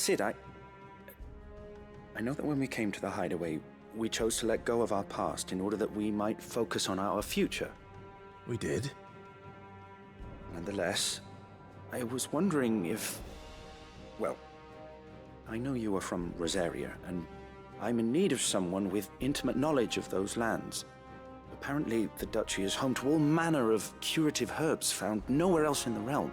Sid, I know that when we came to the hideaway, we chose to let go of our past in order that we might focus on our future. We did? Nonetheless, I was wondering if... Well, I know you are from Rosaria, and I'm in need of someone with intimate knowledge of those lands. Apparently, the duchy is home to all manner of curative herbs found nowhere else in the realm.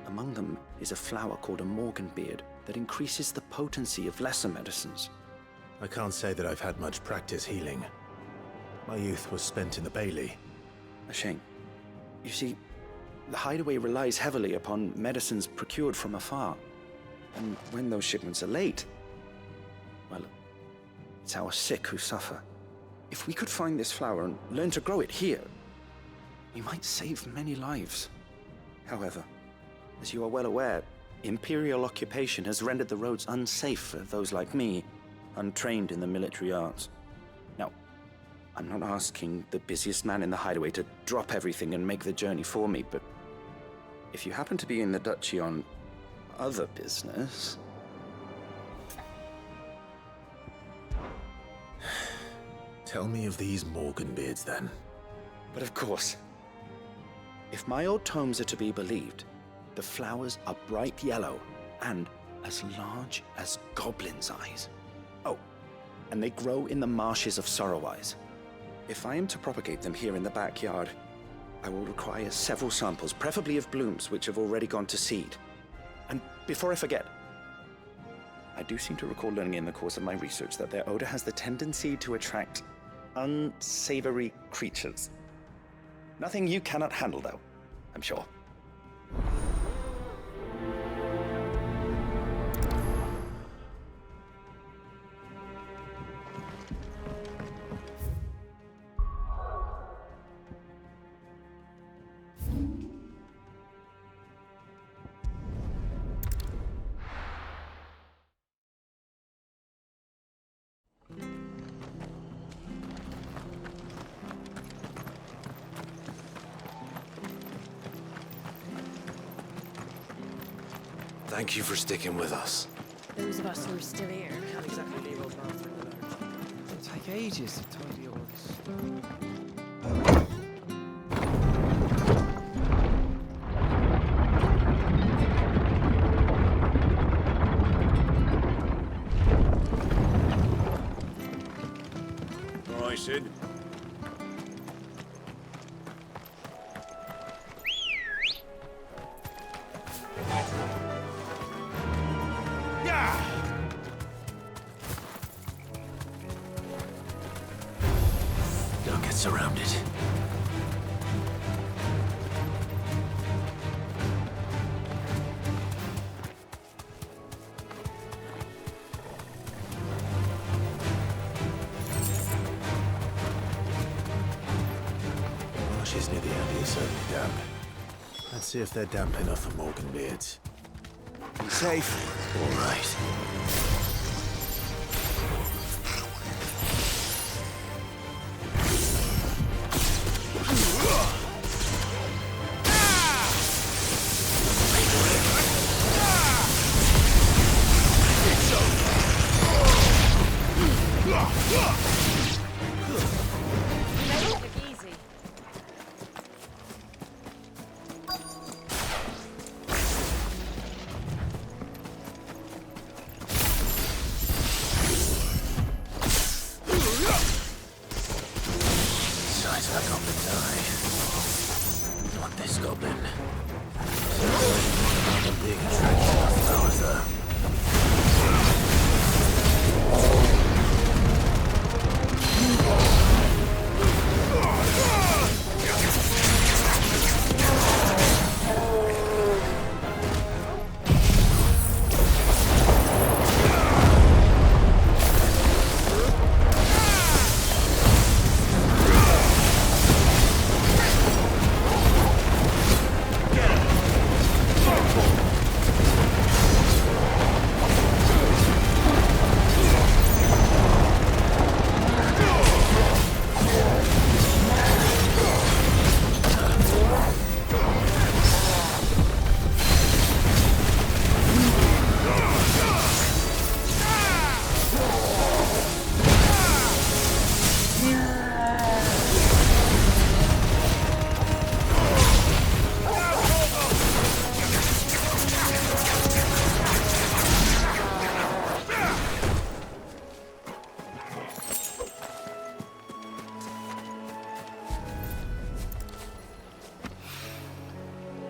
Among them is a flower called a morganbeard that increases the potency of lesser medicines. I can't say that I've had much practice healing. My youth was spent in the Bailey. A shame. You see, the hideaway relies heavily upon medicines procured from afar. And when those shipments are late, well, it's our sick who suffer. If we could find this flower and learn to grow it here, we might save many lives. However, as you are well aware, Imperial occupation has rendered the roads unsafe for those like me, untrained in the military arts. Now, I'm not asking the busiest man in the hideaway to drop everything and make the journey for me, but if you happen to be in the duchy on other business... Tell me of these morganbeards, then. But of course. If my old tomes are to be believed, the flowers are bright yellow and as large as goblins' eyes. Oh, and they grow in the marshes of Sorrowise. If I am to propagate them here in the backyard, I will require several samples, preferably of blooms which have already gone to seed. And before I forget, I do seem to recall learning in the course of my research that their odor has the tendency to attract unsavory creatures. Nothing you cannot handle, though, I'm sure. Thank you for sticking with us. Those of us who are still here. Can't exactly leave old bathroom alone. It'll take ages to tidy all this. All right, Sid. Don't get surrounded. Marshes near the end are certainly damp. Let's see if they're damp enough for morganbeards. Be safe. All right.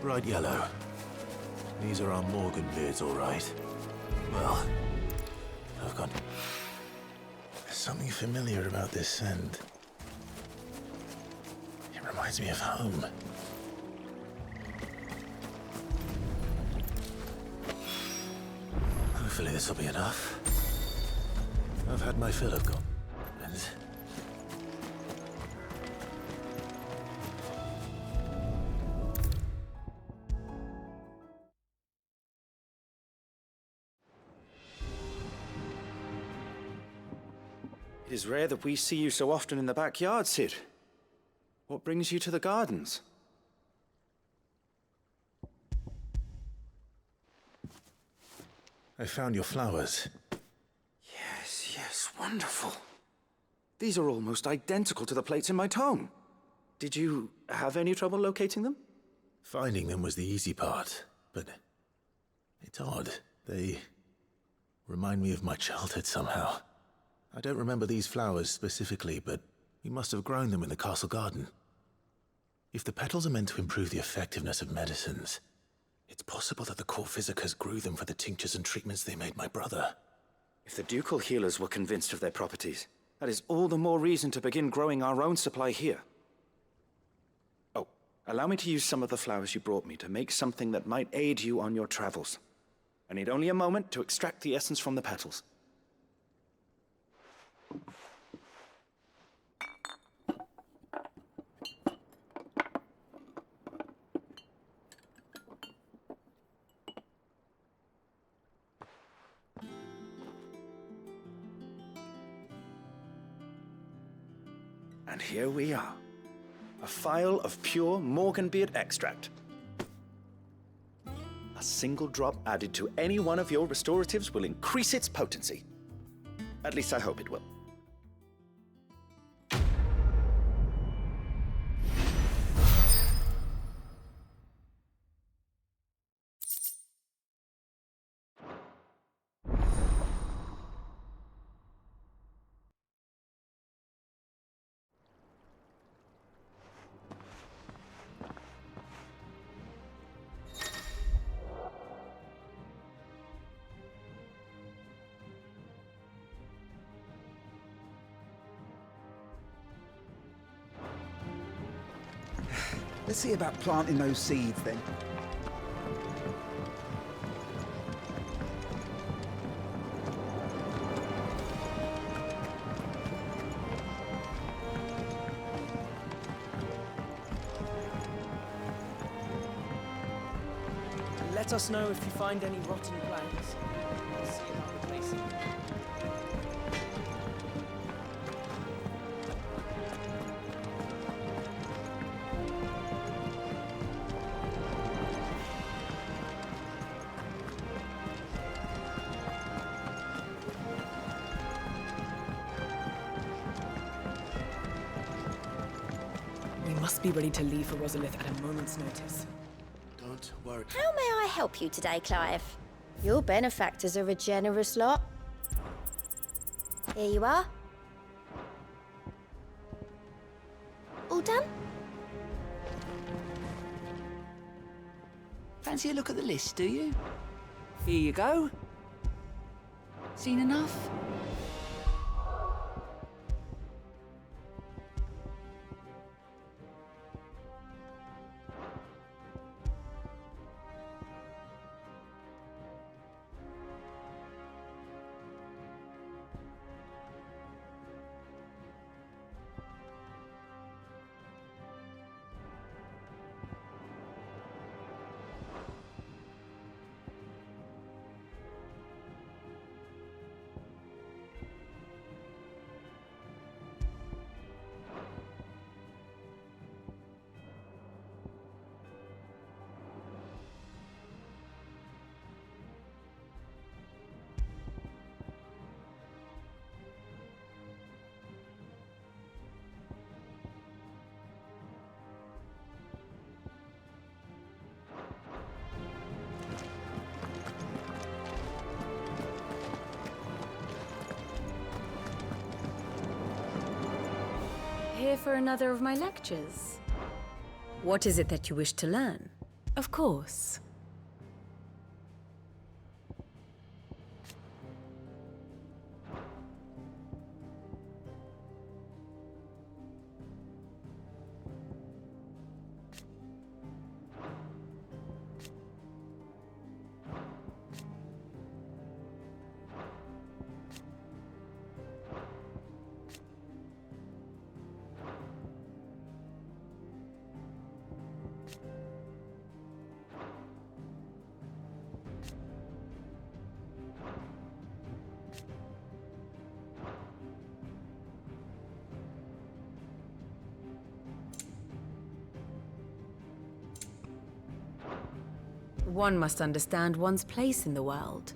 Bright yellow. These are our Morgan beards, all right. Well, I've got something familiar about this scent. It reminds me of home. Hopefully this will be enough. I've had my fill of goblins. It is rare that we see you so often in the backyard, Sid. What brings you to the gardens? I found your flowers. Yes, wonderful. These are almost identical to the plates in my tome. Did you have any trouble locating them? Finding them was the easy part, but it's odd. They remind me of my childhood somehow. I don't remember these flowers specifically, but we must have grown them in the castle garden. If the petals are meant to improve the effectiveness of medicines, it's possible that the court physicers grew them for the tinctures and treatments they made my brother. If the ducal healers were convinced of their properties, that is all the more reason to begin growing our own supply here. Oh, allow me to use some of the flowers you brought me to make something that might aid you on your travels. I need only a moment to extract the essence from the petals. And here we are. A phial of pure Morganbeard extract. A single drop added to any one of your restoratives will increase its potency. At least I hope it will. Let's see about planting those seeds then. Let us know if you find any rotten plants. I'll see about replacing them. We must be ready to leave for Rosalith at a moment's notice. Don't worry. How may I help you today, Clive? Your benefactors are a generous lot. Here you are. All done? Fancy a look at the list, do you? Here you go. Seen enough? Here for another of my lectures. What is it that you wish to learn? Of course. One must understand one's place in the world.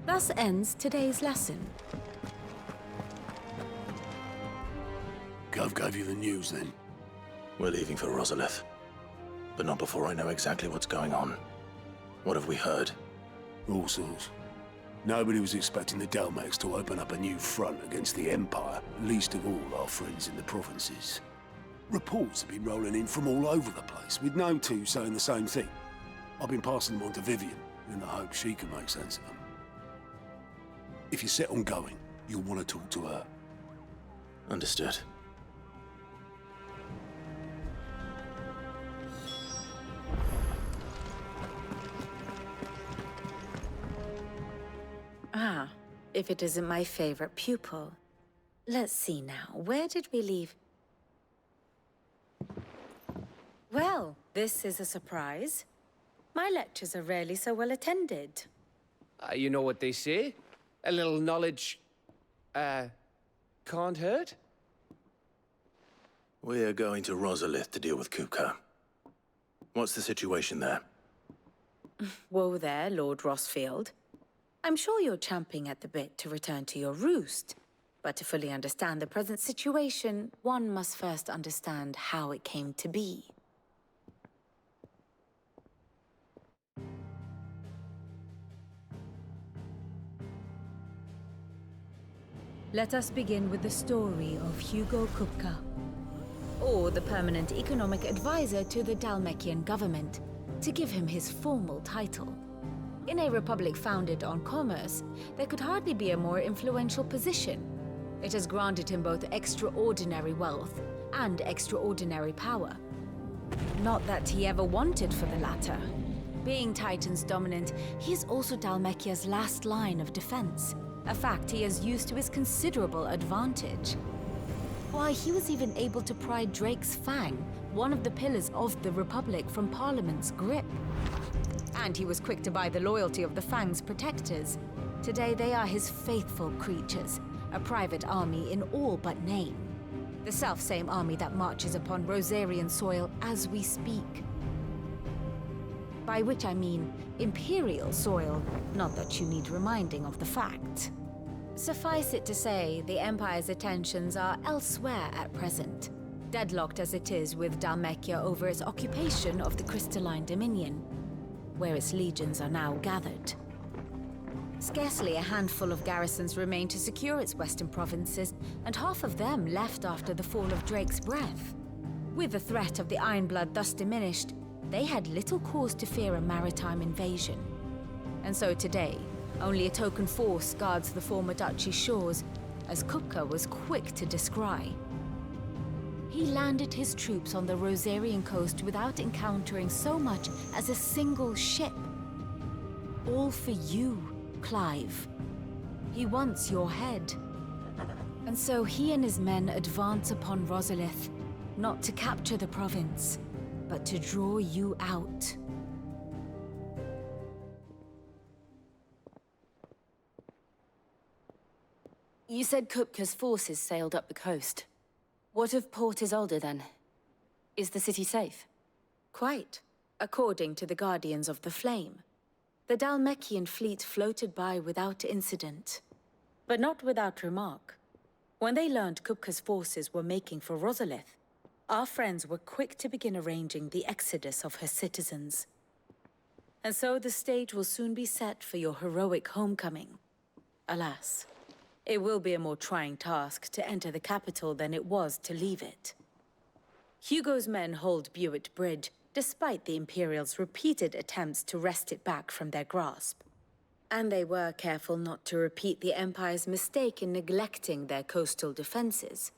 Thus ends today's lesson. Gov gave you the news then? We're leaving for Rosalith. But not before I know exactly what's going on. What have we heard? All sorts. Nobody was expecting the Dalmex to open up a new front against the Empire, least of all our friends in the provinces. Reports have been rolling in from all over the place, with no two saying the same thing. I've been passing them on to Vivian, in the hope she can make sense of them. If you're set on going, you'll want to talk to her. Understood. Ah, if it isn't my favorite pupil. Let's see now, where did we leave? Well, this is a surprise. My lectures are rarely so well attended. You know what they say? A little knowledge, can't hurt? We're going to Rosalith to deal with Kupka. What's the situation there? Whoa there, Lord Rosfield. I'm sure you're champing at the bit to return to your roost. But to fully understand the present situation, one must first understand how it came to be. Let us begin with the story of Hugo Kupka, Or the permanent economic advisor to the Dalmekian government, to give him his formal title. In a republic founded on commerce, there could hardly be a more influential position. It has granted him both extraordinary wealth and extraordinary power. Not that he ever wanted for the latter. Being Titan's dominant, he is also Dalmekia's last line of defense, a fact he has used to his considerable advantage. Why, he was even able to pry Drake's Fang, one of the pillars of the Republic, from Parliament's grip. And he was quick to buy the loyalty of the Fang's protectors. Today they are his faithful creatures, a private army in all but name. The self-same army that marches upon Rosarian soil as we speak. By which I mean Imperial soil, not that you need reminding of the fact. Suffice it to say, the Empire's attentions are elsewhere at present, deadlocked as it is with Dalmekia over its occupation of the Crystalline Dominion, where its legions are now gathered. Scarcely a handful of garrisons remain to secure its western provinces, and half of them left after the fall of Drake's Breath. With the threat of the Ironblood thus diminished, they had little cause to fear a maritime invasion. And so today, only a token force guards the former duchy's shores, as Kupka was quick to descry. He landed his troops on the Rosarian coast without encountering so much as a single ship. All for you, Clive. He wants your head. And so he and his men advance upon Rosalith, not to capture the province, but to draw you out. You said Kupka's forces sailed up the coast. What of Port Isolde, then? Is the city safe? Quite, according to the Guardians of the Flame. The Dalmekian fleet floated by without incident, but not without remark. When they learned Kupka's forces were making for Rosalith, our friends were quick to begin arranging the exodus of her citizens. And so the stage will soon be set for your heroic homecoming. Alas, it will be a more trying task to enter the capital than it was to leave it. Hugo's men hold Buett Bridge, despite the Imperials' repeated attempts to wrest it back from their grasp. And they were careful not to repeat the Empire's mistake in neglecting their coastal defenses.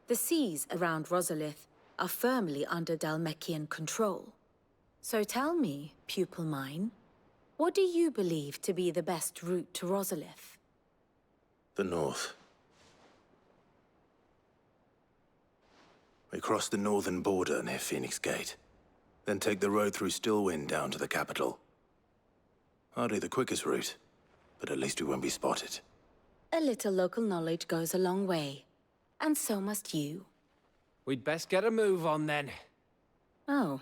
The seas around Rosalith are firmly under Dhalmekian control. So tell me, pupil mine, what do you believe to be the best route to Rosalith? The north. We cross the northern border near Phoenix Gate, then take the road through Stillwind down to the capital. Hardly the quickest route, but at least we won't be spotted. A little local knowledge goes a long way, and so must you. We'd best get a move on then. Oh,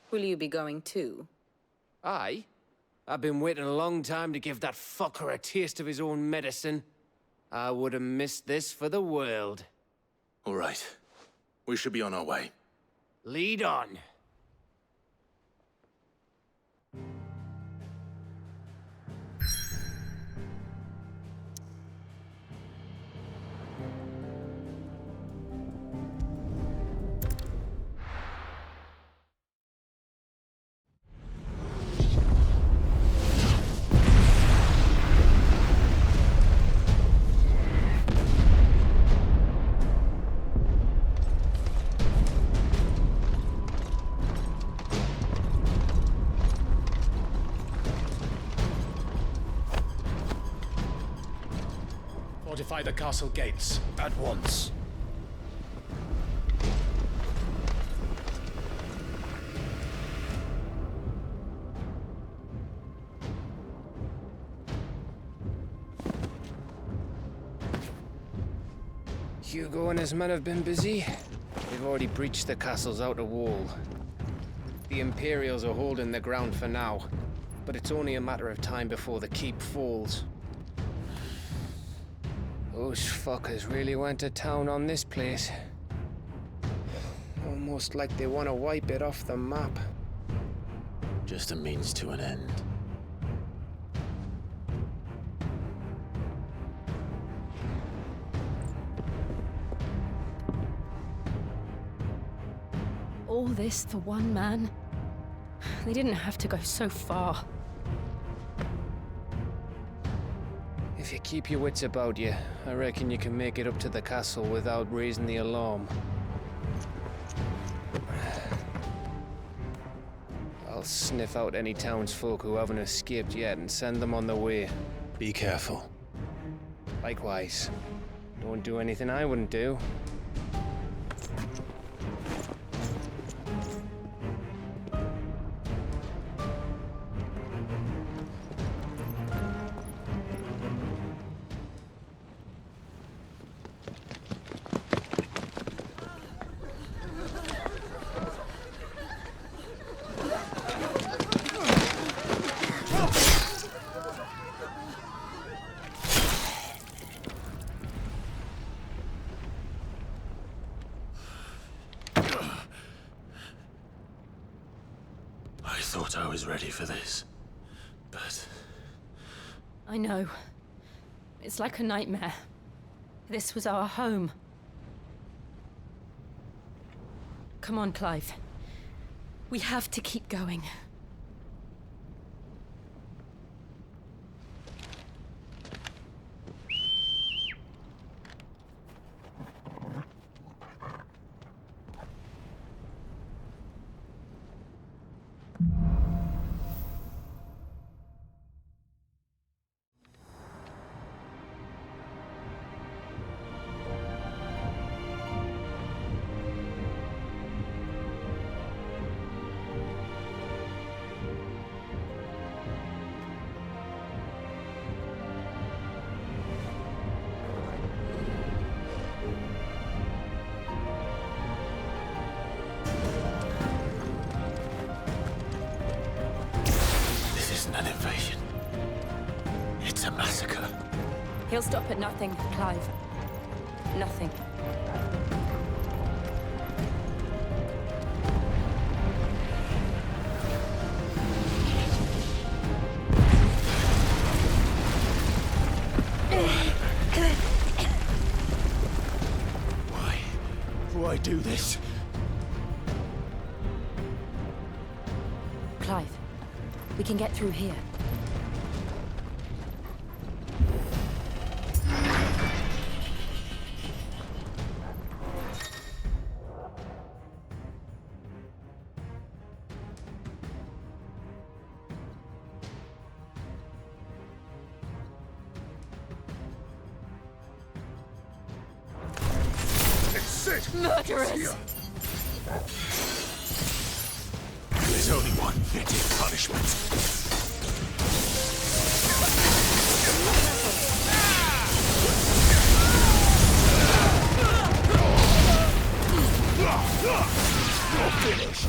will you be going too? Aye. I've been waiting a long time to give that fucker a taste of his own medicine. I would have missed this for the world. All right. We should be on our way. Lead on. Fortify the castle gates at once. Hugo and his men have been busy. They've already breached the castle's outer wall. The Imperials are holding the ground for now, but it's only a matter of time before the keep falls. Those fuckers really went to town on this place. Almost like they want to wipe it off the map. Just a means to an end. All this for one man? They didn't have to go so far. If you keep your wits about you, I reckon you can make it up to the castle without raising the alarm. I'll sniff out any townsfolk who haven't escaped yet and send them on their way. Be careful. Likewise. Don't do anything I wouldn't do. I thought I was ready for this, but... I know. It's like a nightmare. This was our home. Come on, Clive. We have to keep going. He'll stop at nothing, Clive. Nothing. Why do this? We can get through here. Murderers! There's only one fitting punishment. You're finished.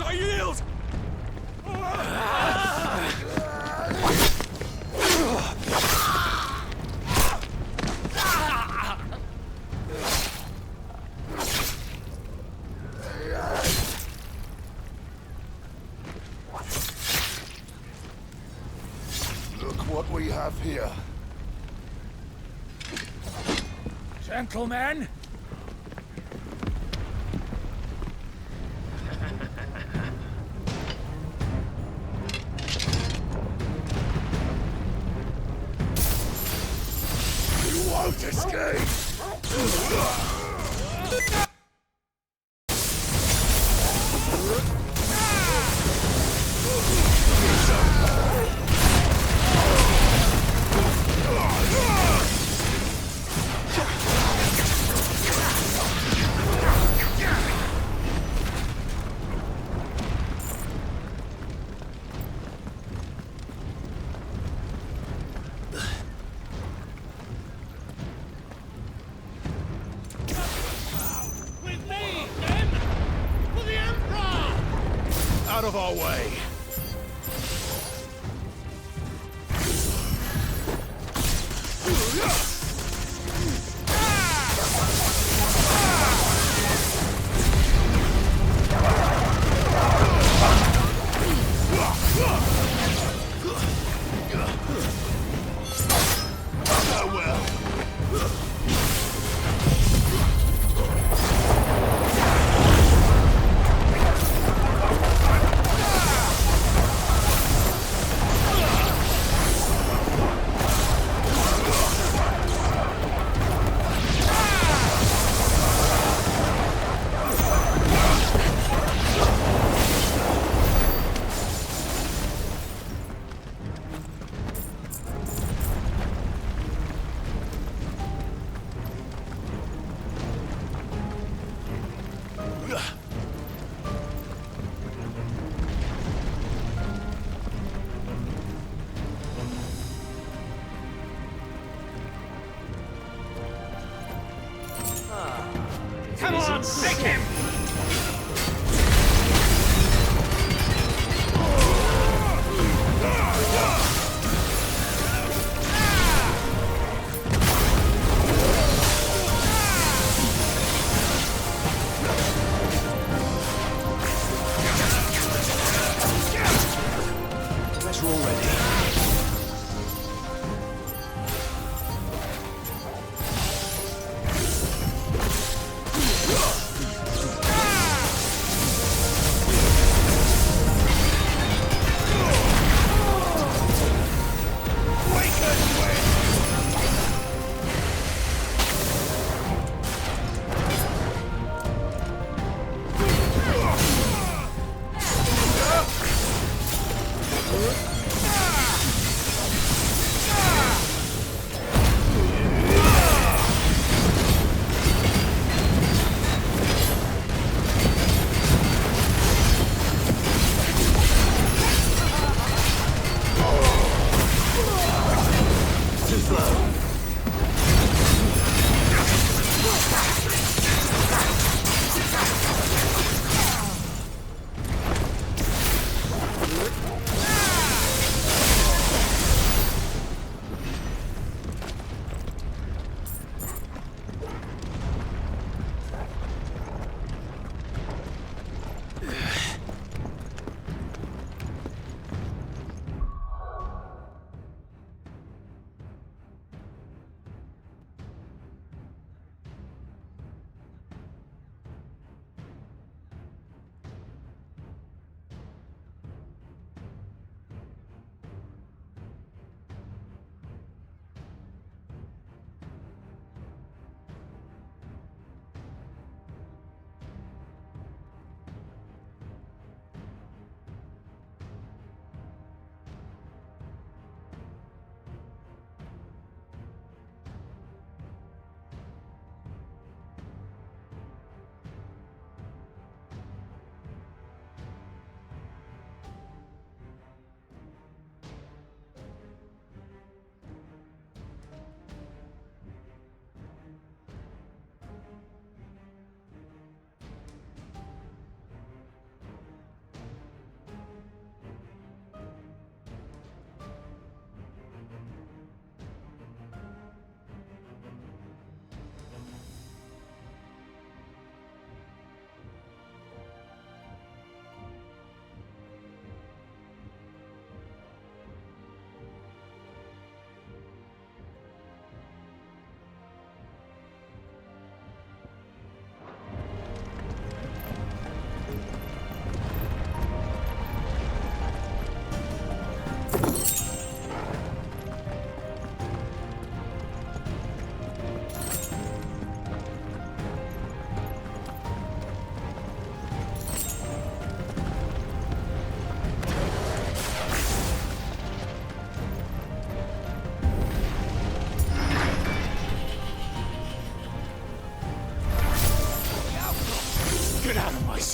I yield! Look what we have here. Gentlemen! Escape! Out of our way! Come on, stick him! We're all ready.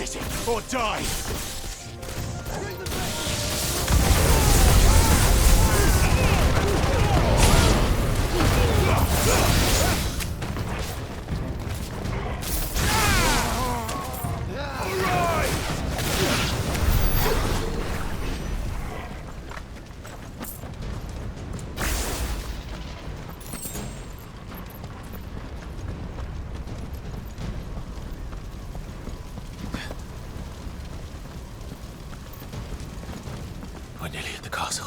city, or die! We're nearly at the castle.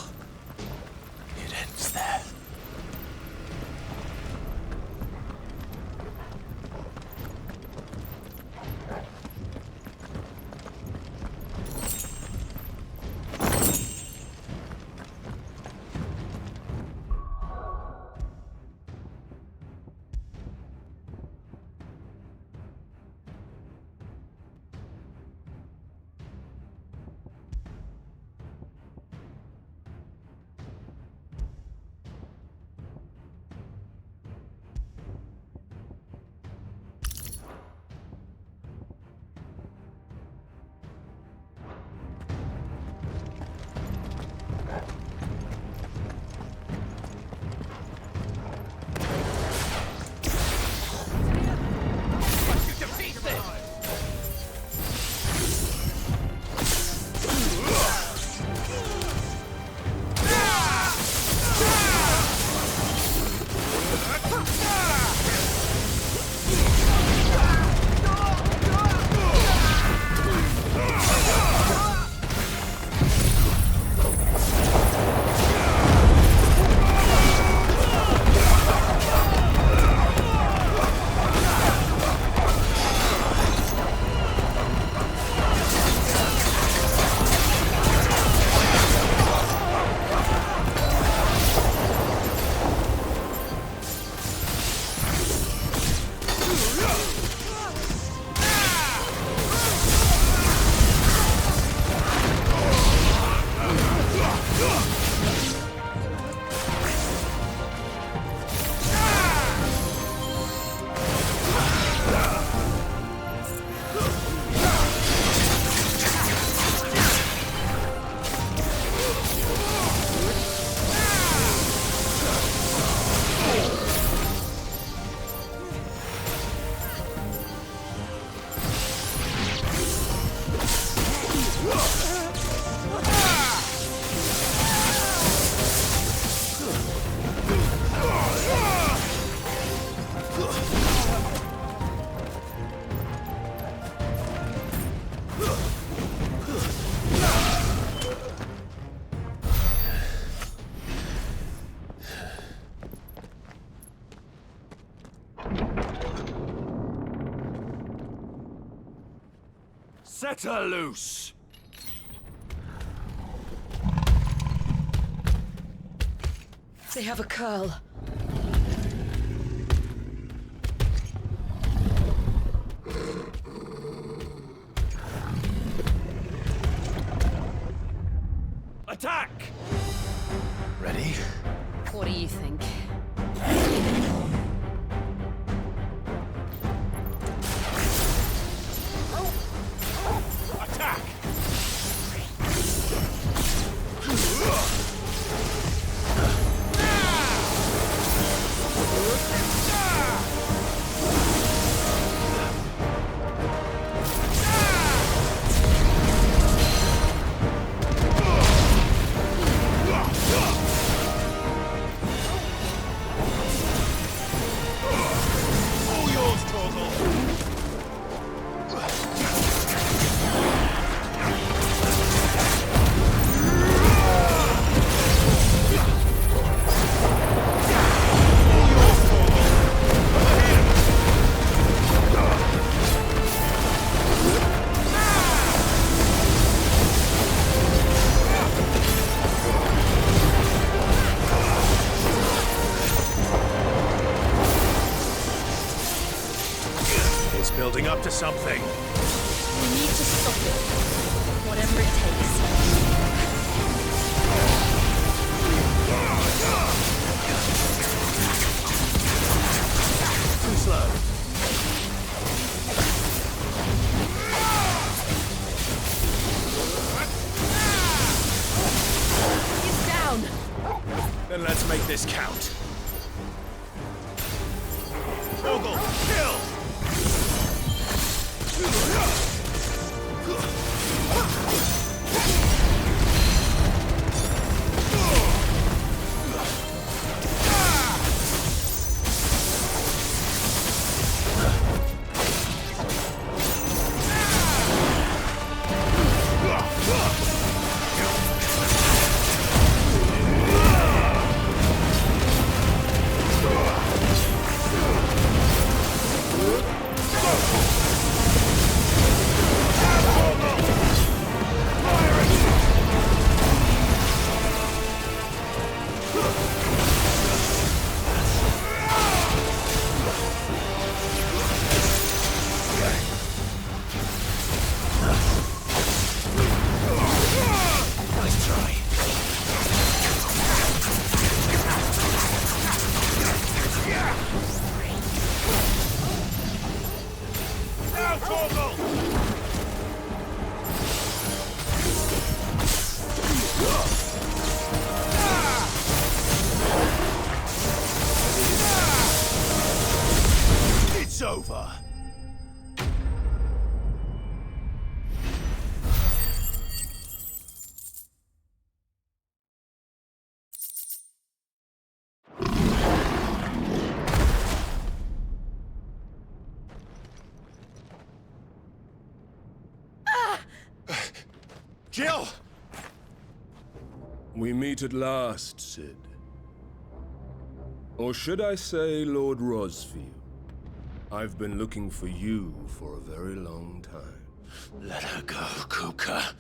It ends there. Set her loose! They have a curl. Attack! Ready? What do you think? Attack! Building up to something. We need to stop it. Whatever it takes. Too slow. It's over. Jill! We meet at last, Sid. Or should I say, Lord Rosfield? I've been looking for you for a very long time. Let her go, Kupka.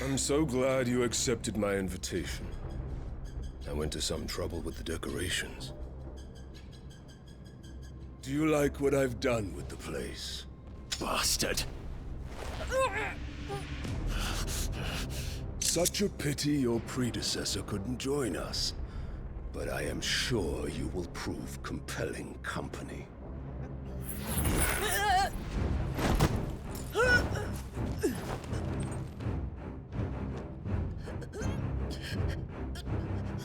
I'm so glad you accepted my invitation. I went to some trouble with the decorations. Do you like what I've done with the place? Bastard. Such a pity your predecessor couldn't join us. But I am sure you will prove compelling company.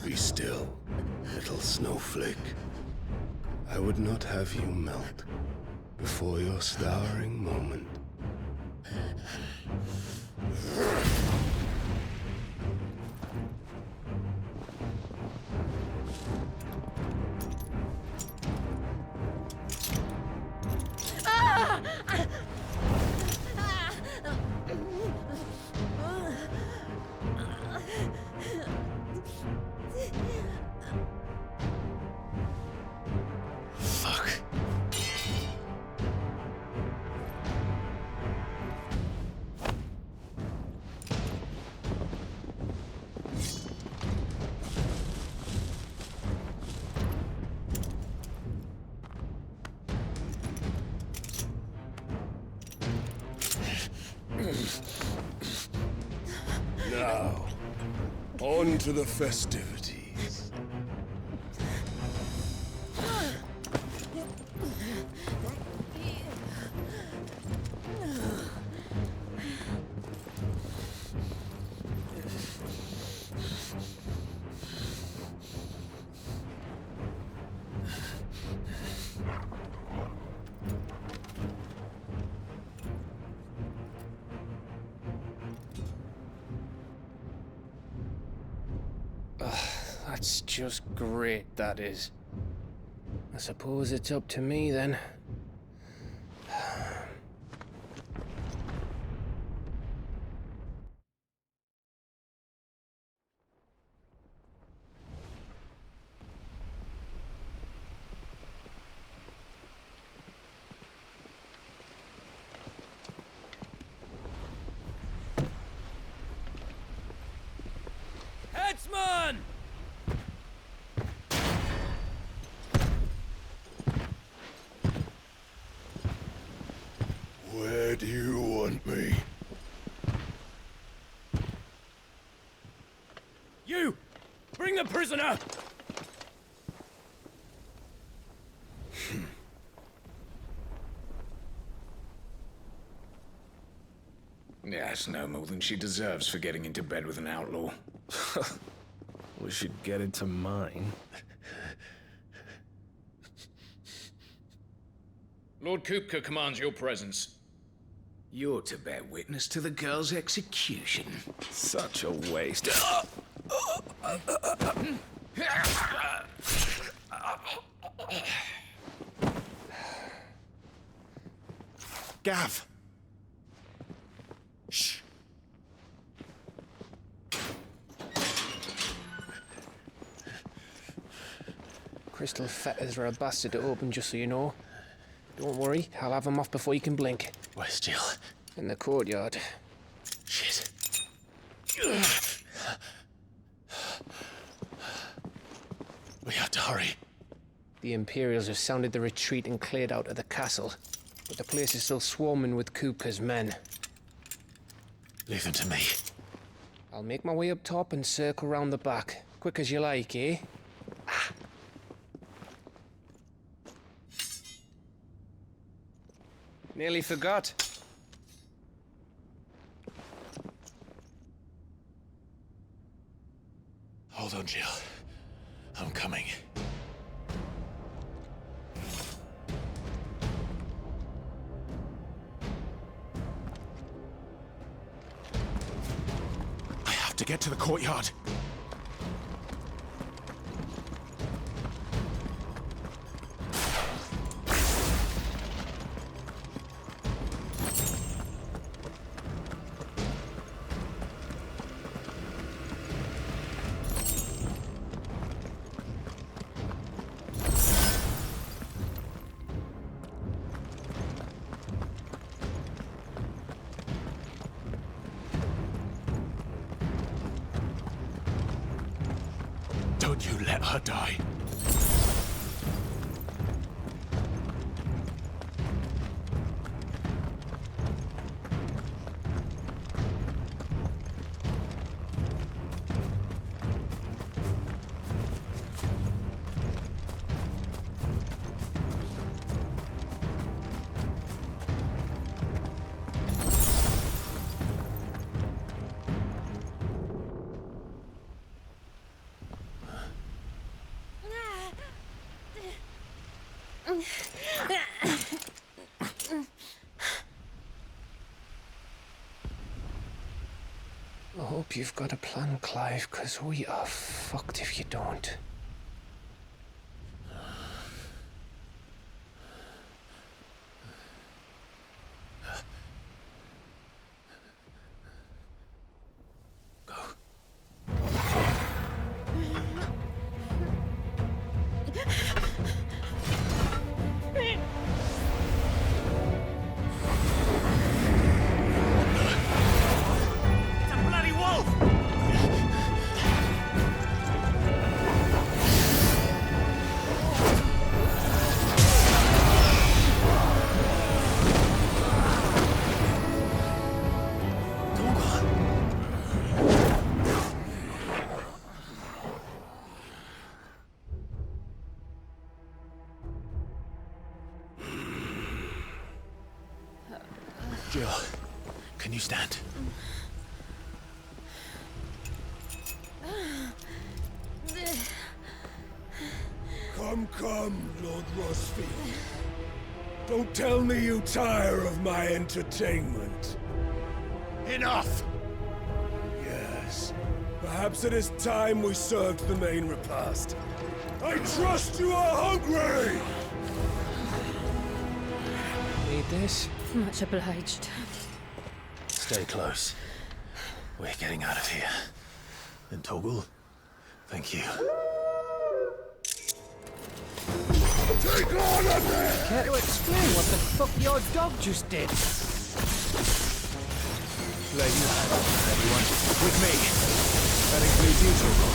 Be still, little snowflake. I would not have you melt before your starring moment. Now, on to the festivities. That's just great, that is. I suppose it's up to me, then. Headsman! Where do you want me? You! Bring the prisoner! Yes, no more than she deserves for getting into bed with an outlaw. We should get into mine. Lord Kupka commands your presence. You're to bear witness to the girl's execution. Such a waste. Gav! Shh! Crystal fetters are a bastard to open, just so you know. Don't worry, I'll have them off before you can blink. Where's Jill? In the courtyard. Shit. We have to hurry. The Imperials have sounded the retreat and cleared out of the castle. But the place is still swarming with Kupka's men. Leave them to me. I'll make my way up top and circle round the back. Quick as you like, eh? Nearly forgot. Hold on, Jill. I'm coming. I have to get to the courtyard. Don't you let her die. I hope you've got a plan, Clive, because we are fucked if you don't. Jill, can you stand? Come, Lord Rosfield. Don't tell me you tire of my entertainment. Enough! Yes. Perhaps it is time we served the main repast. I trust you are hungry! Need this? Much obliged. Stay close. We're getting out of here. And Toggle, thank you. Take on a man! Care to explain what the fuck your dog just did? There you have it, everyone. With me. That includes you, Toggle.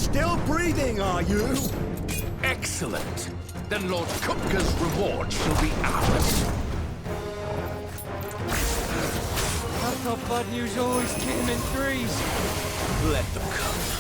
Still breathing, are you? Excellent. Then Lord Kupka's reward shall be ours. I thought bad news always came in threes. Let them come.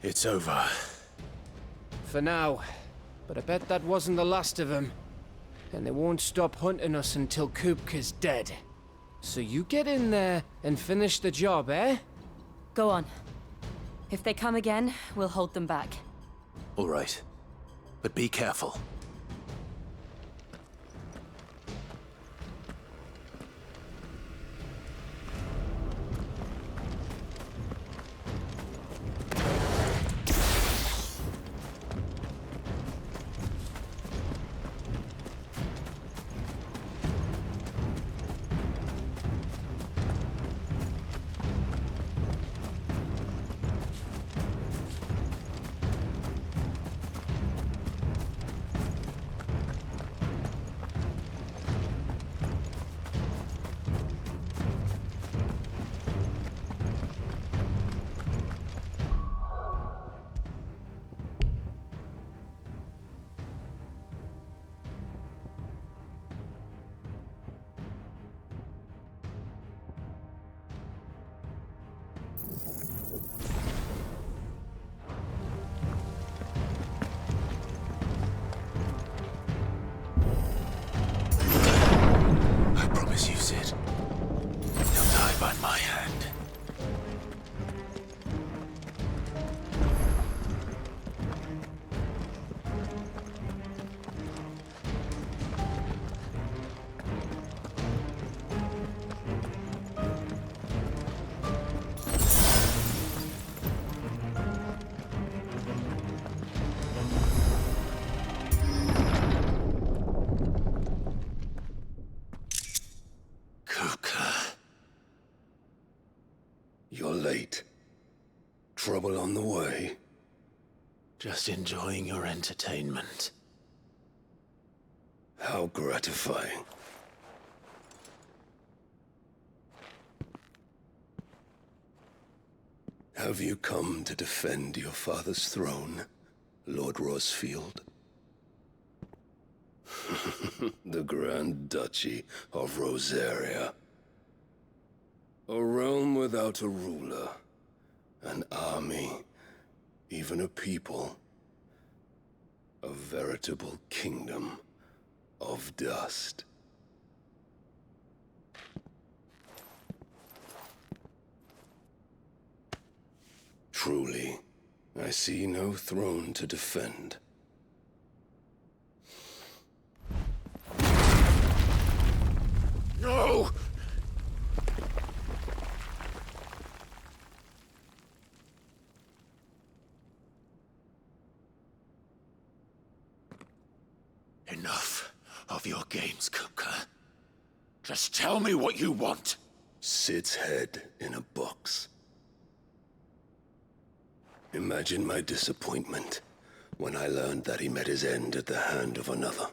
It's over. For now. But I bet that wasn't the last of them. And they won't stop hunting us until Kupka's dead. So you get in there and finish the job, eh? Go on. If they come again, we'll hold them back. All right. But be careful. You're late. Trouble on the way? Just enjoying your entertainment. How gratifying. Have you come to defend your father's throne, Lord Rosfield? The Grand Duchy of Rosaria. A realm without a ruler, an army, even a people. A veritable kingdom of dust. Truly, I see no throne to defend. No! of your games, Kupka. Just tell me what you want. Sid's head in a box. Imagine my disappointment when I learned that he met his end at the hand of another.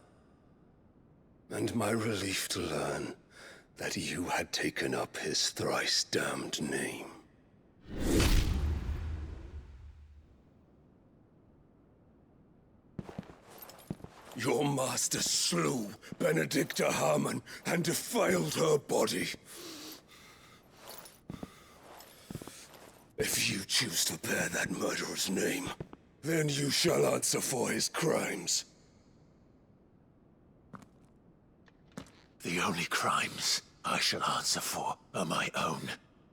And my relief to learn that you had taken up his thrice-damned name. Your master slew Benedicta Harmon and defiled her body. If you choose to bear that murderer's name, then you shall answer for his crimes. The only crimes I shall answer for are my own.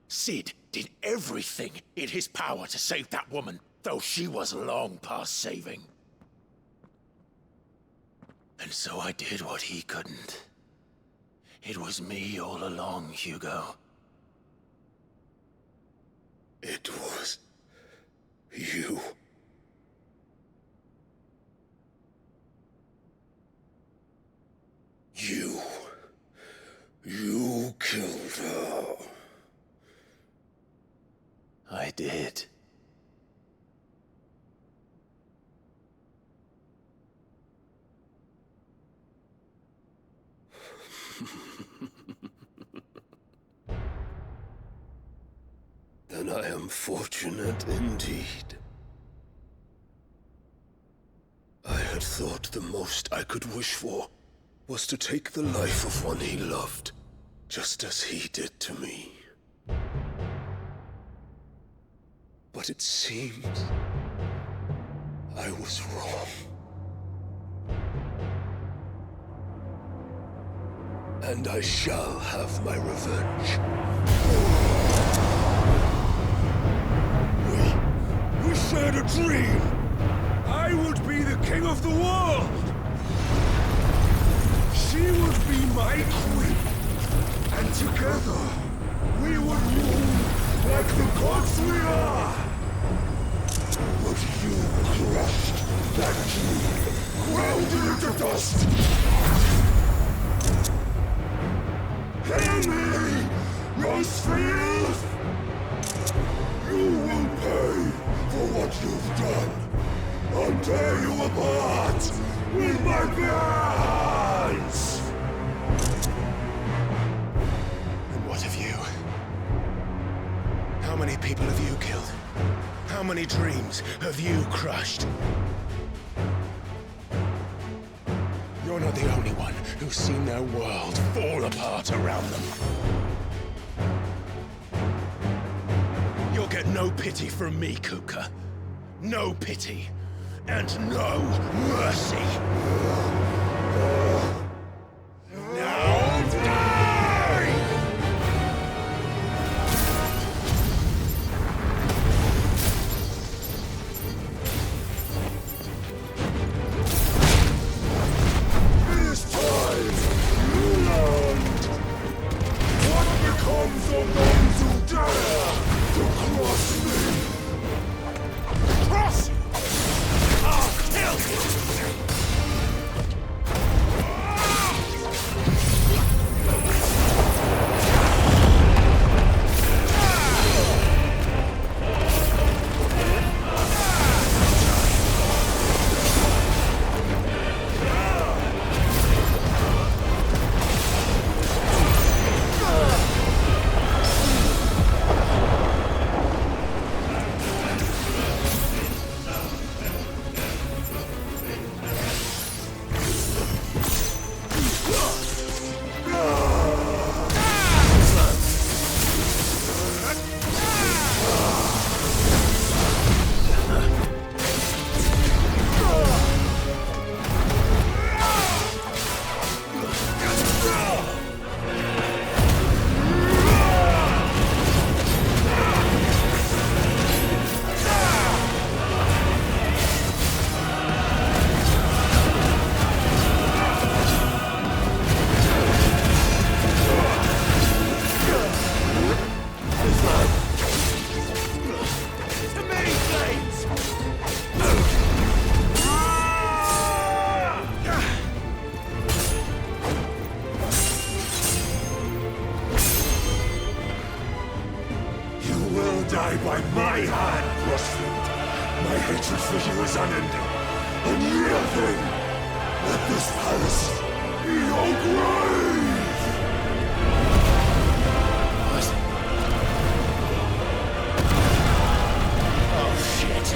Sid did everything in his power to save that woman, though she was long past saving. And so I did what he couldn't. It was me all along, Hugo. It was you. You killed her. I did. Then I am fortunate indeed. I had thought the most I could wish for was to take the life of one he loved, just as he did to me. But it seems I was wrong. And I shall have my revenge. We shared a dream! I would be the king of the world! She would be my queen! And together, we would rule like the gods we are! But you crushed that dream, ground it into dust! Hear me, Rosfield! You will pay for what you've done. I'll tear you apart with my bare hands! And what of you? How many people have you killed? How many dreams have you crushed? You're not the only one who's seen their world fall apart around them. You'll get no pity from me, Kupka. No pity. And no mercy. Now die! It is time you learned what becomes of those who dare to cross me. Cross! I'll kill you! hatred for you is unending. A real thing. Let this palace be your grave! What? Oh, shit.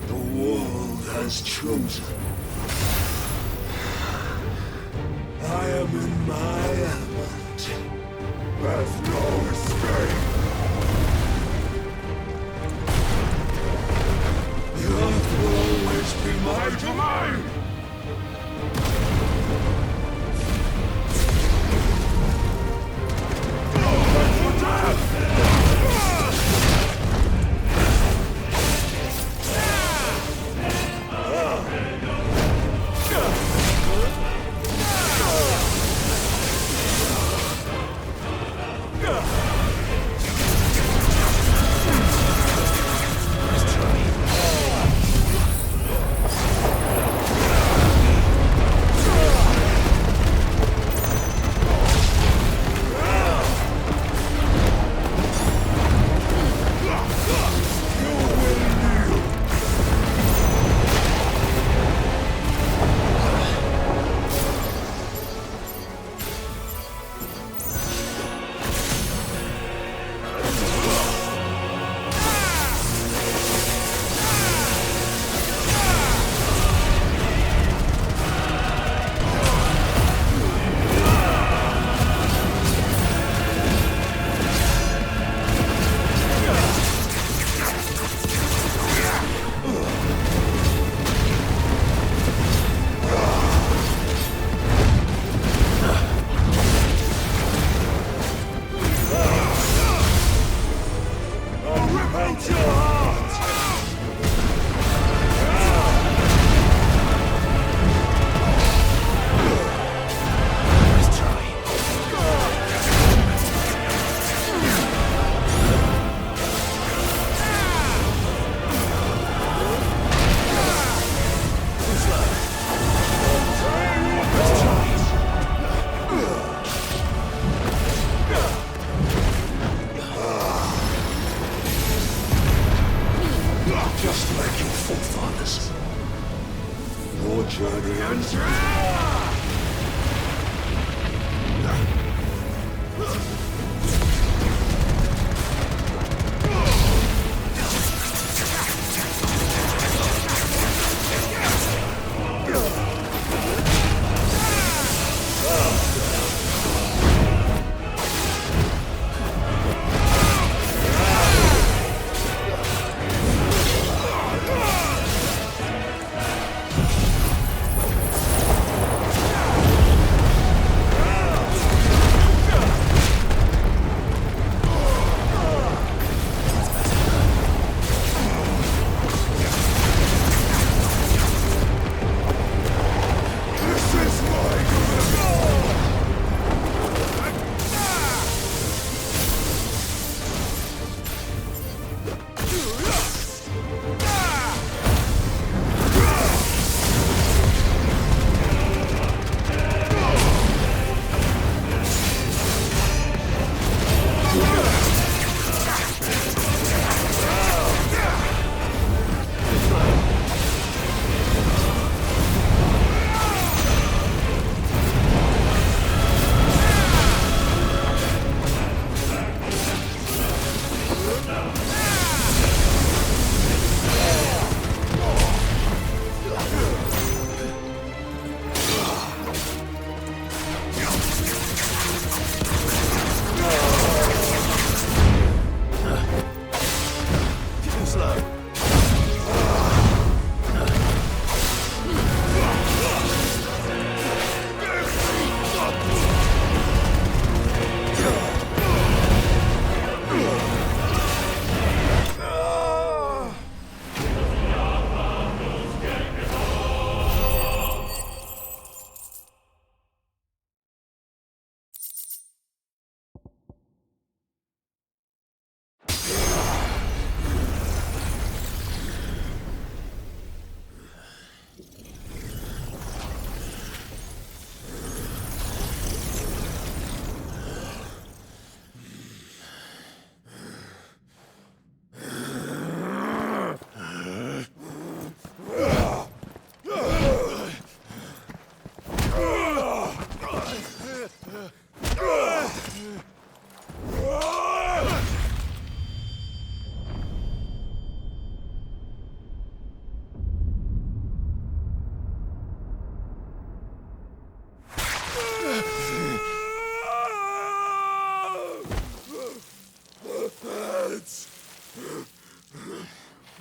The world has chosen. I am in my element. There's no escape. The earth will always be my domain.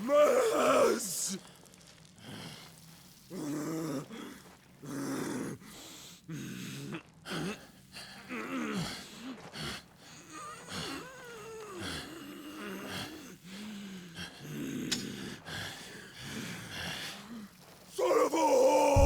Mas! Son of a whore!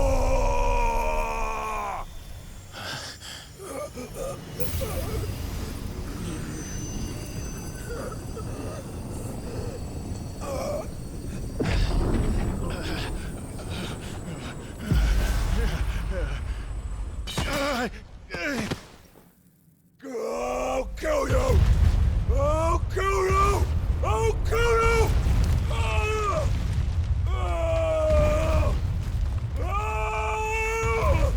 I'll kill you! I'll kill you! I'll kill you! Ah! Ah! Ah! Ah!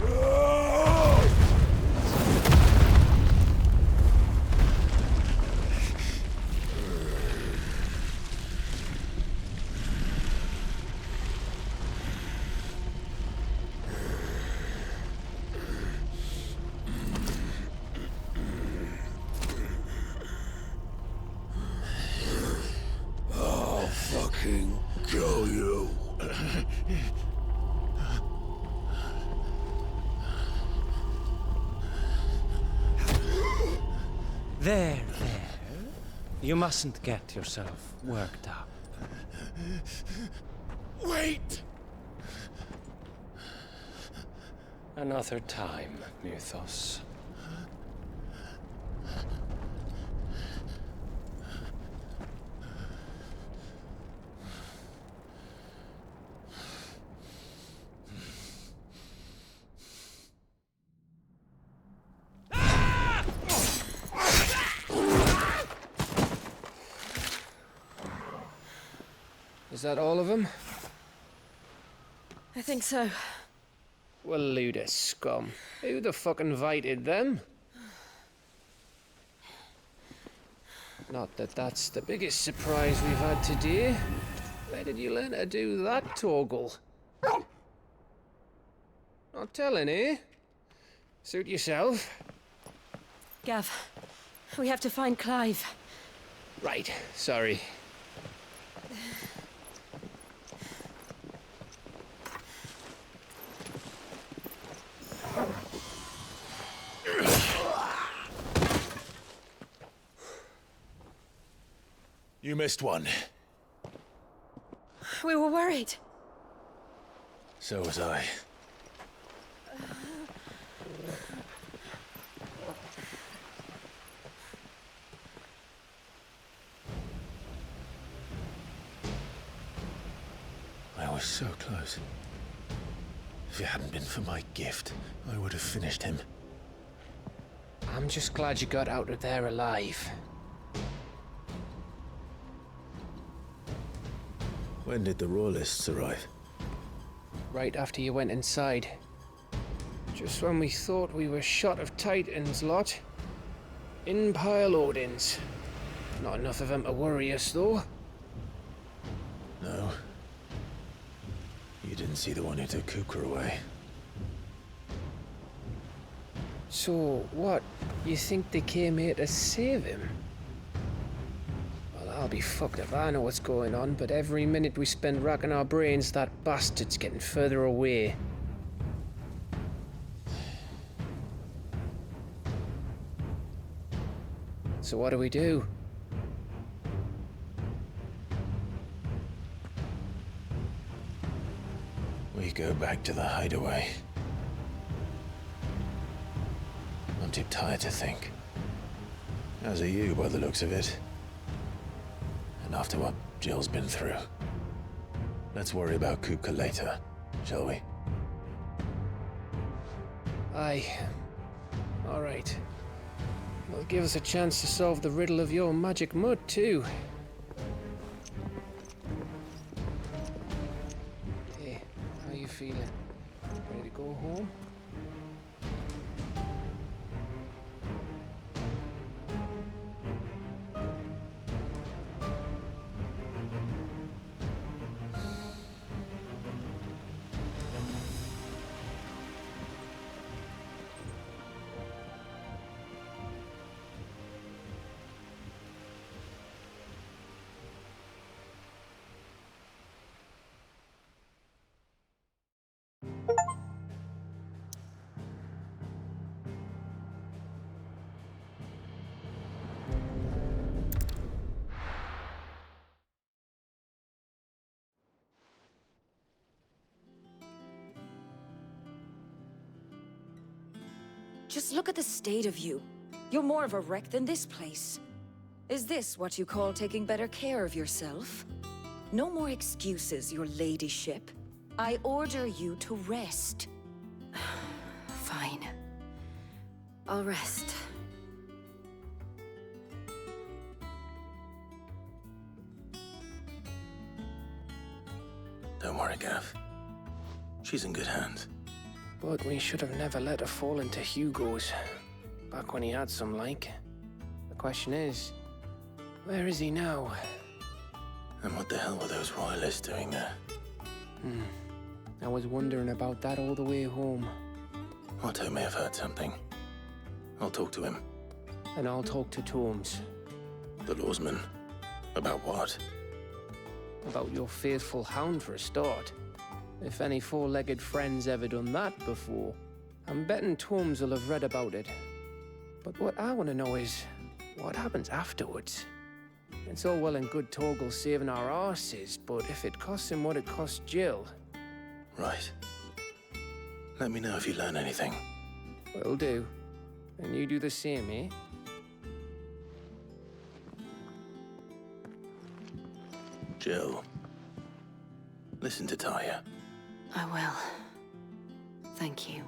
Ah! I'll fucking kill you. There. You mustn't get yourself worked up. Wait! Another time, Mythos. Is that all of them? I think so. Well, load of scum. Who the fuck invited them? Not that that's the biggest surprise we've had today. Where did you learn to do that, Torgal? Not telling, eh? Suit yourself. Gav, we have to find Clive. Right, sorry. You missed one. We were worried. So was I. I was so close. If it hadn't been for my gift, I would have finished him. I'm just glad you got out of there alive. When did the royalists arrive? Right after you went inside. Just when we thought we were shot of Titans, lot. In pile Odins. Not enough of them to worry us, though. No. You didn't see the one who took Kukra away. So, what? You think they came here to save him? Well, I'll be fucked if I know what's going on, but every minute we spend racking our brains, that bastard's getting further away. So what do we do? We go back to the hideaway. I'm too tired to think. As are you, by the looks of it. And after what Jill's been through. Let's worry about Kupka later, shall we? Aye. All right. Well, give us a chance to solve the riddle of your magic mud, too. Hey, how you feeling? Ready to go home? Just look at the state of you. You're more of a wreck than this place. Is this what you call taking better care of yourself? No more excuses, your ladyship. I order you to rest. Fine. I'll rest. Don't worry, Gav. She's in good hands. But we should have never let her fall into Hugo's. Back when he had some like. The question is, where is he now? And what the hell were those royalists doing there? I was wondering about that all the way home. Otto may have heard something. I'll talk to him. And I'll talk to Tomes. The lawsman? About what? About your faithful hound for a start. If any four-legged friend's ever done that before, I'm betting Tomes will have read about it. But what I want to know is, what happens afterwards? It's all well and good Torgal saving our arses, but if it costs him what it cost Jill... Right. Let me know if you learn anything. Will do. And you do the same, eh? Jill. Listen to Taya. I will. Thank you.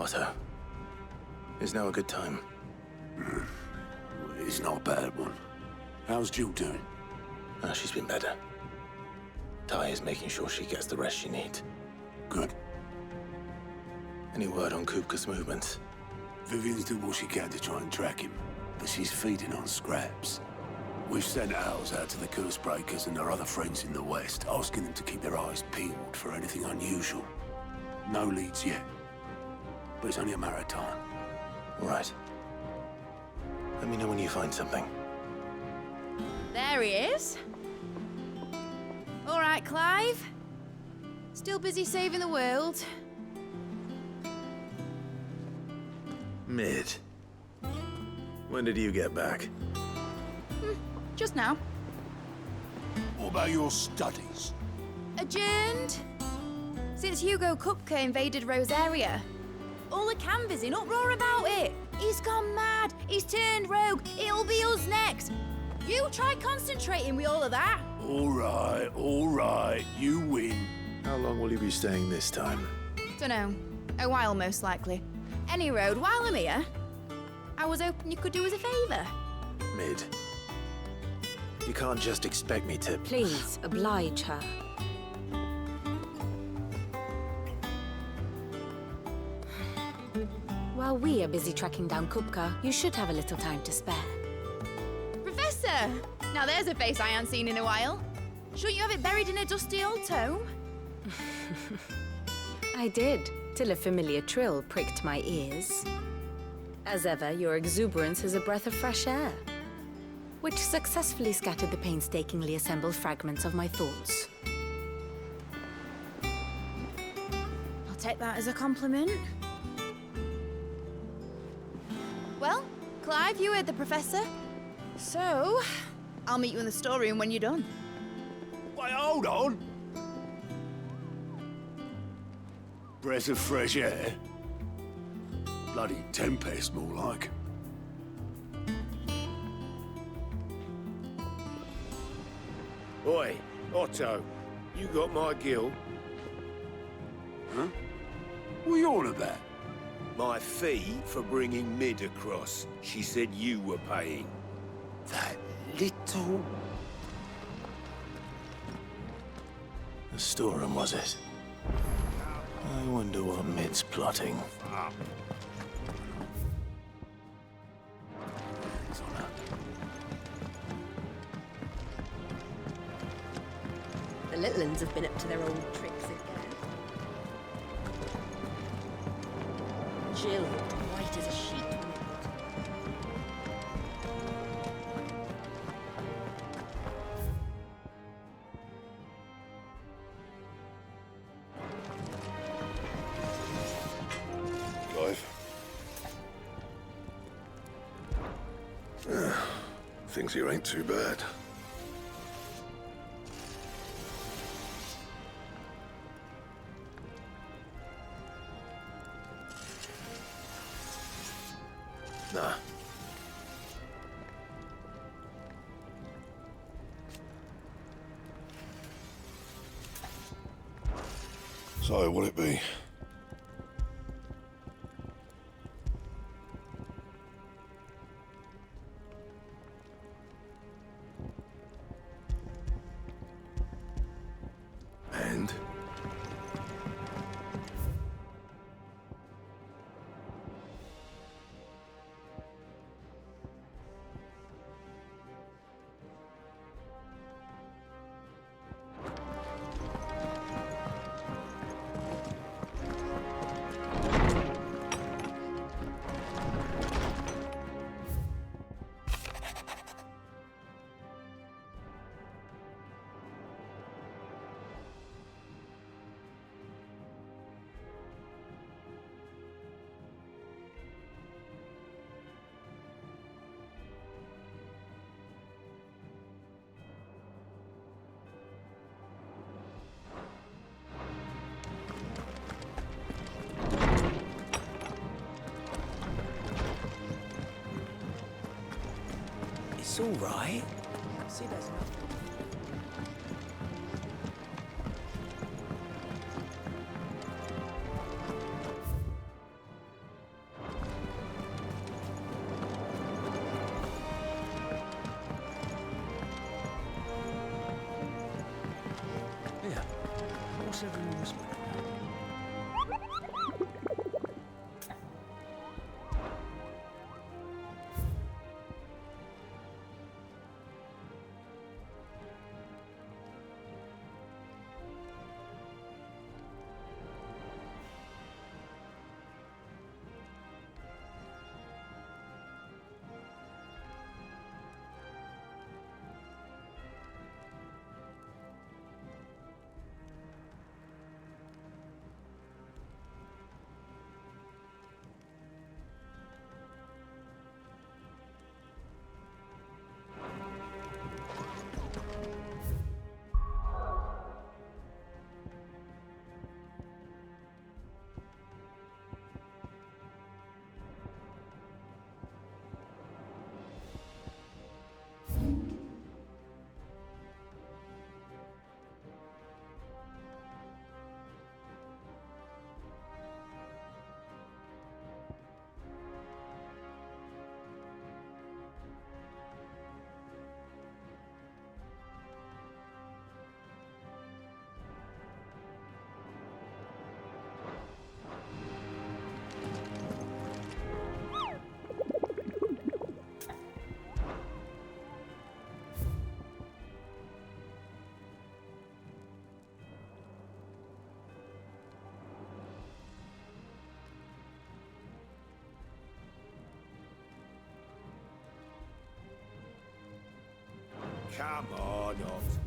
Otto, is now a good time? It's not a bad one. How's Jill doing? She's been better. Ty is making sure she gets the rest she needs. Good. Any word on Kupka's movements? Vivian's doing what she can to try and track him, but she's feeding on scraps. We've sent ours out to the curse breakers and their other friends in the west, asking them to keep their eyes peeled for anything unusual. No leads yet, but it's only a matter of time. All right. Let me know when you find something. There he is. All right, Clive. Still busy saving the world. Mid. When did you get back? Just now. What about your studies? Adjourned. Since Hugo Kupka invaded Rosaria. All the canvassing in uproar about it. He's gone mad. He's turned rogue. It'll be us next. You try concentrating with all of that. All right. You win. How long will you be staying this time? Dunno. A while, most likely. Any road, while I'm here, I was hoping you could do us a favour. Mid. You can't just expect me to... Please, oblige her. While we are busy tracking down Kupka, you should have a little time to spare. Professor! Now there's a face I haven't seen in a while. Shouldn't you have it buried in a dusty old tome? I did, till a familiar trill pricked my ears. As ever, your exuberance is a breath of fresh air, which successfully scattered the painstakingly assembled fragments of my thoughts. I'll take that as a compliment. Well, Clive, you heard the professor. So, I'll meet you in the storeroom when you're done. Wait, hold on. Breath of fresh air? Bloody tempest, more like. Oi, Otto, you got my gill? Huh? What are you on about? My fee for bringing Mid across. She said you were paying. That little... The storeroom, was it? I wonder what Mid's plotting. The little uns have been up to their old tricks again. Jill, white as a sheet. Clive. Things here ain't too bad. Nah. So, what'll it be? And? It's all right. See, there's nothing. course everyone was welcome. Come on, Ott.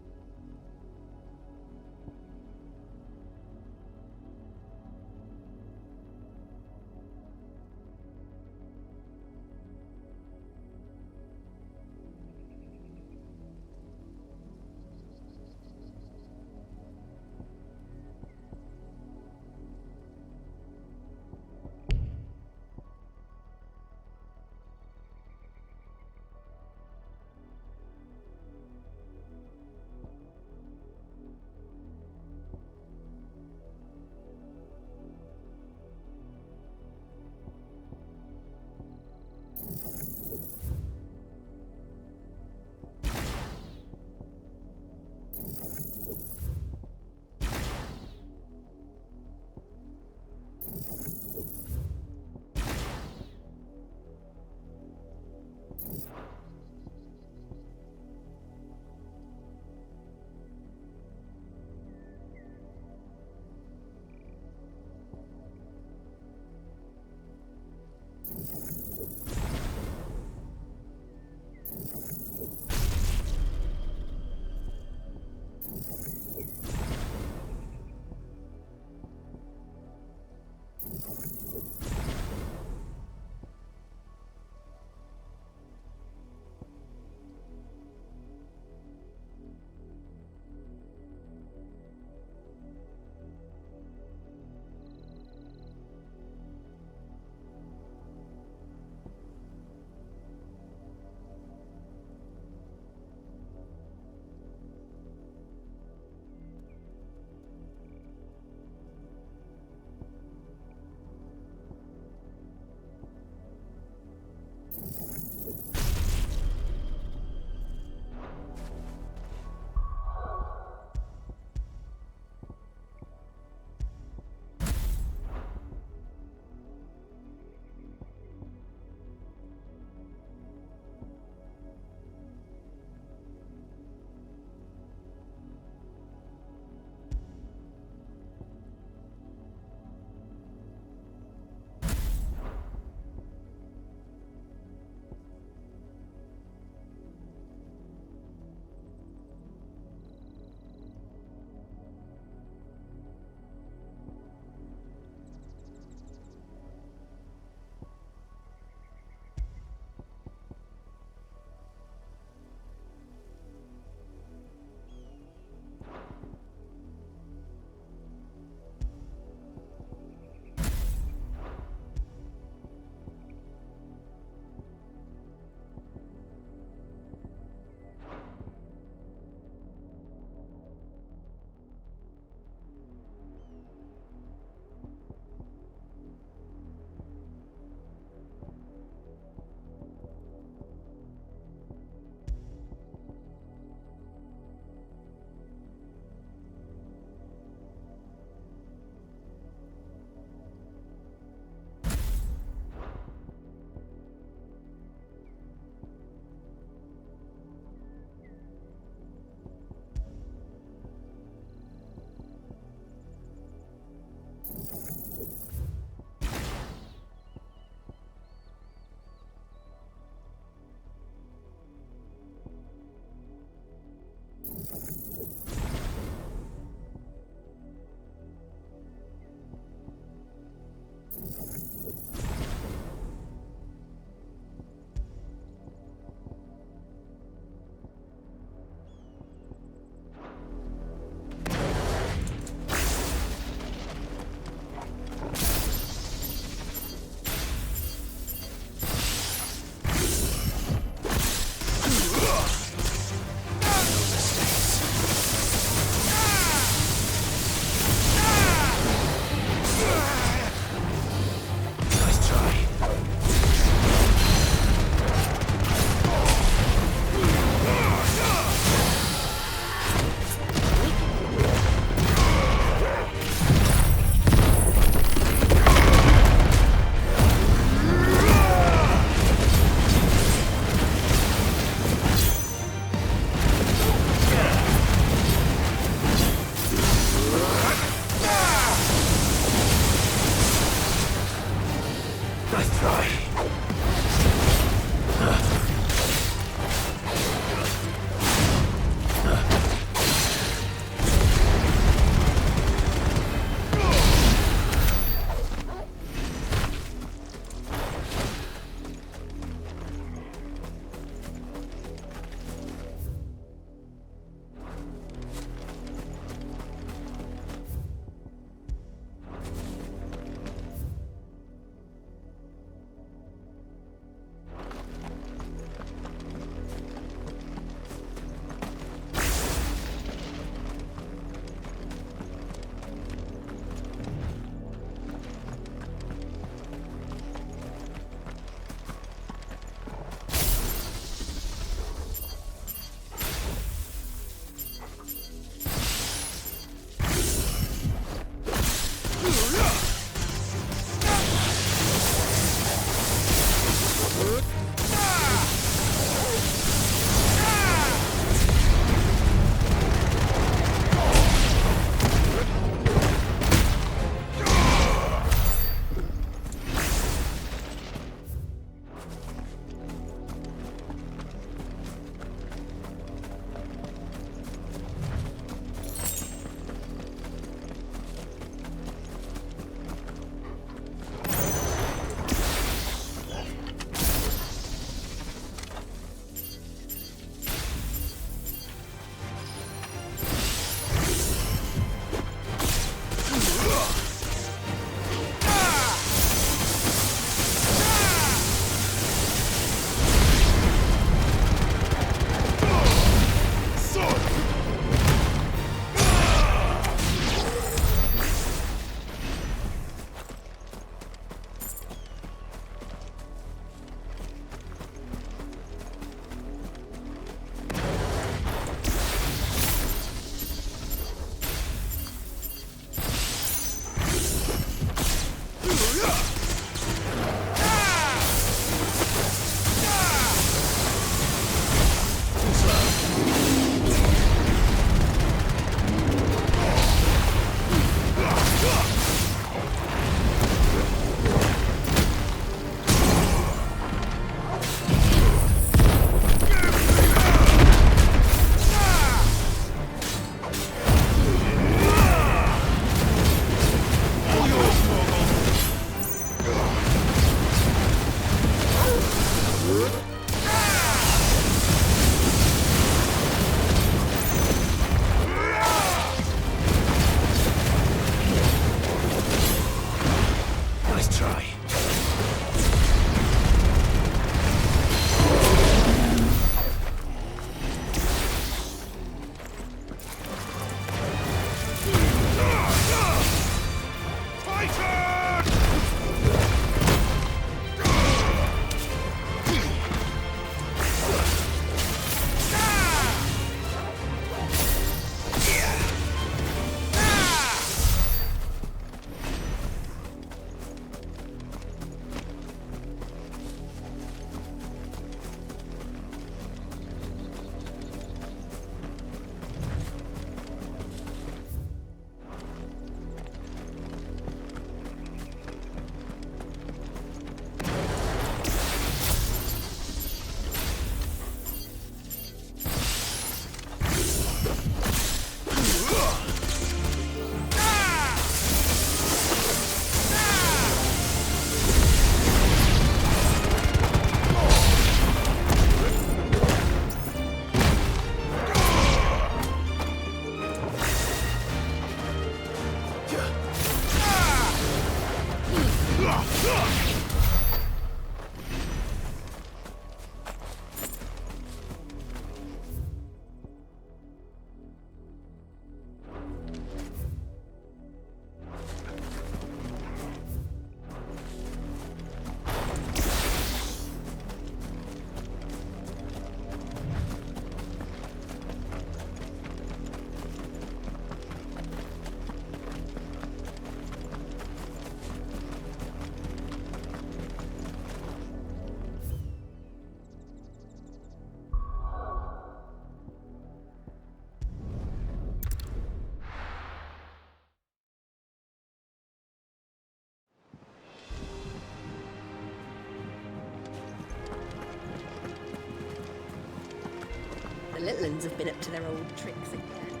little uns have been up to their old tricks again.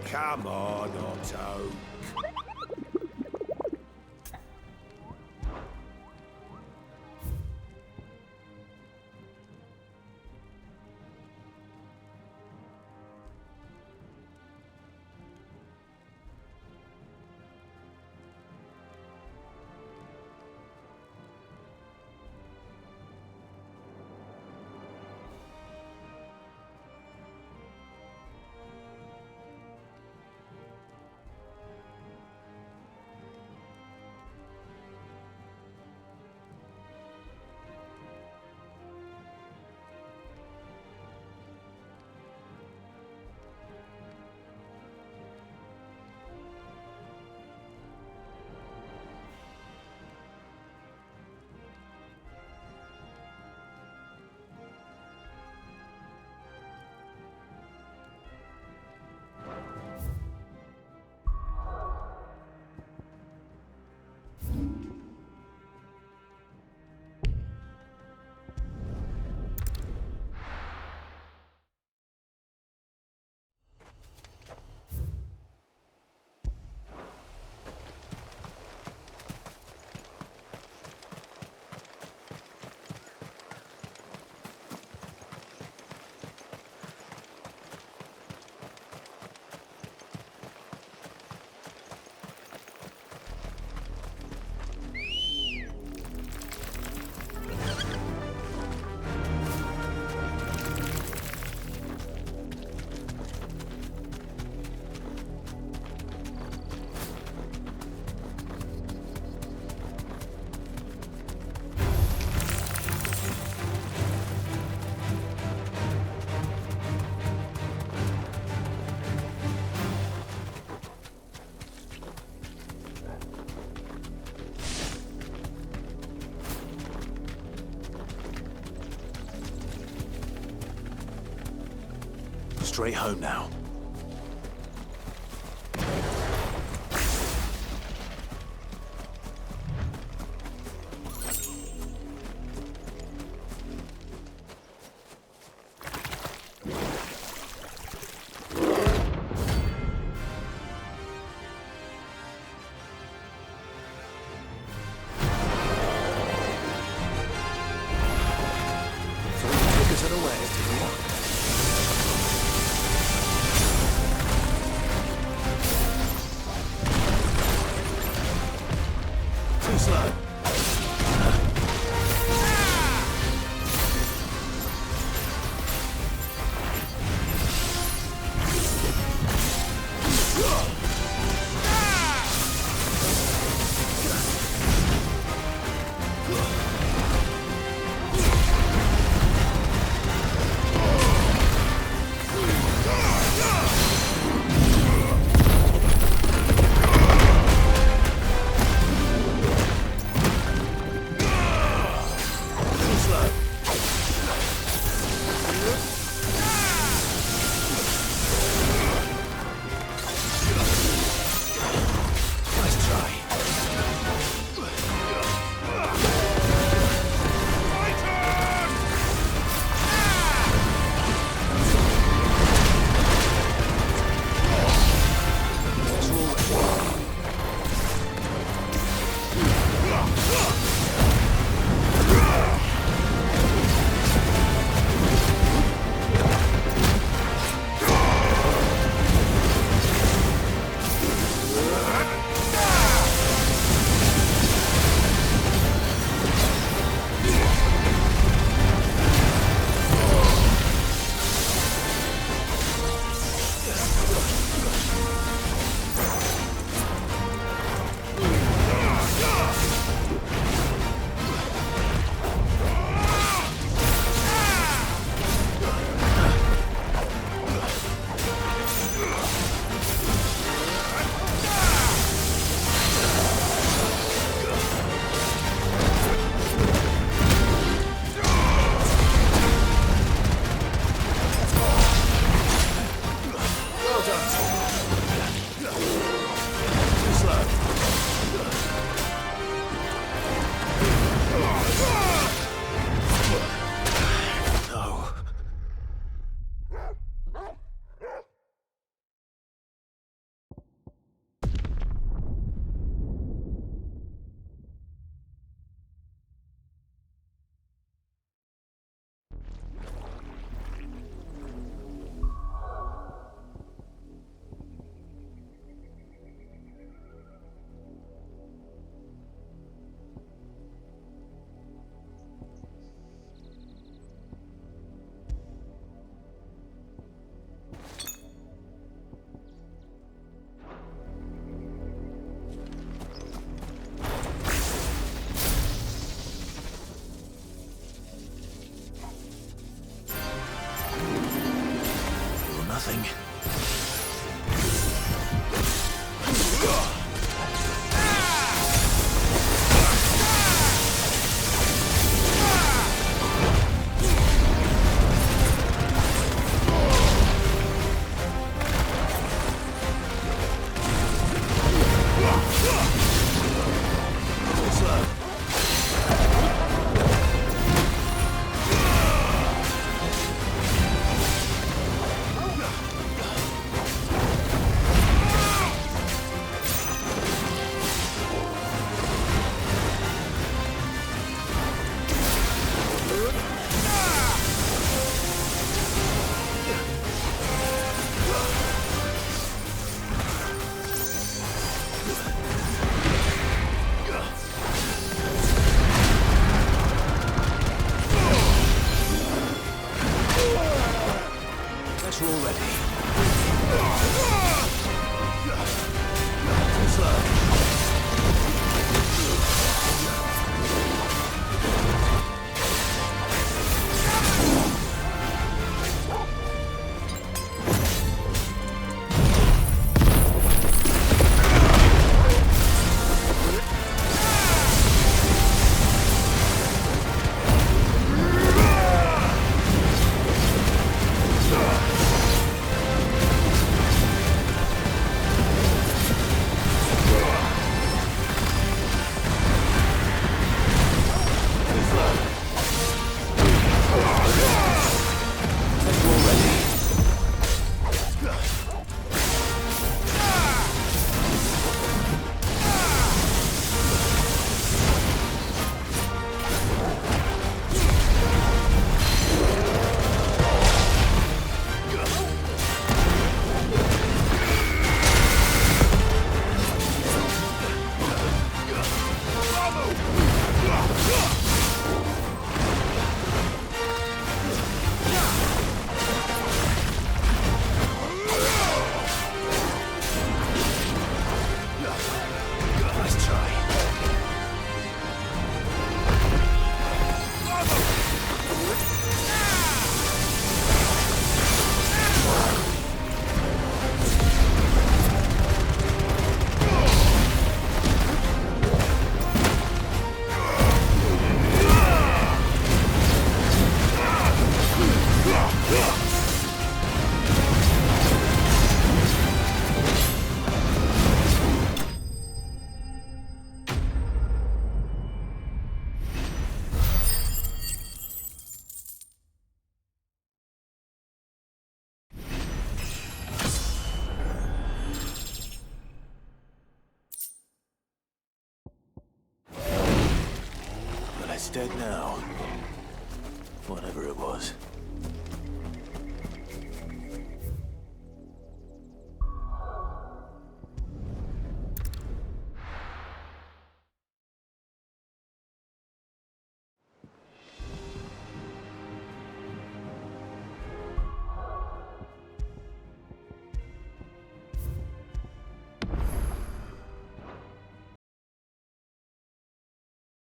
Come on, Otto. Straight home now. nothing. It's dead now. Whatever it was.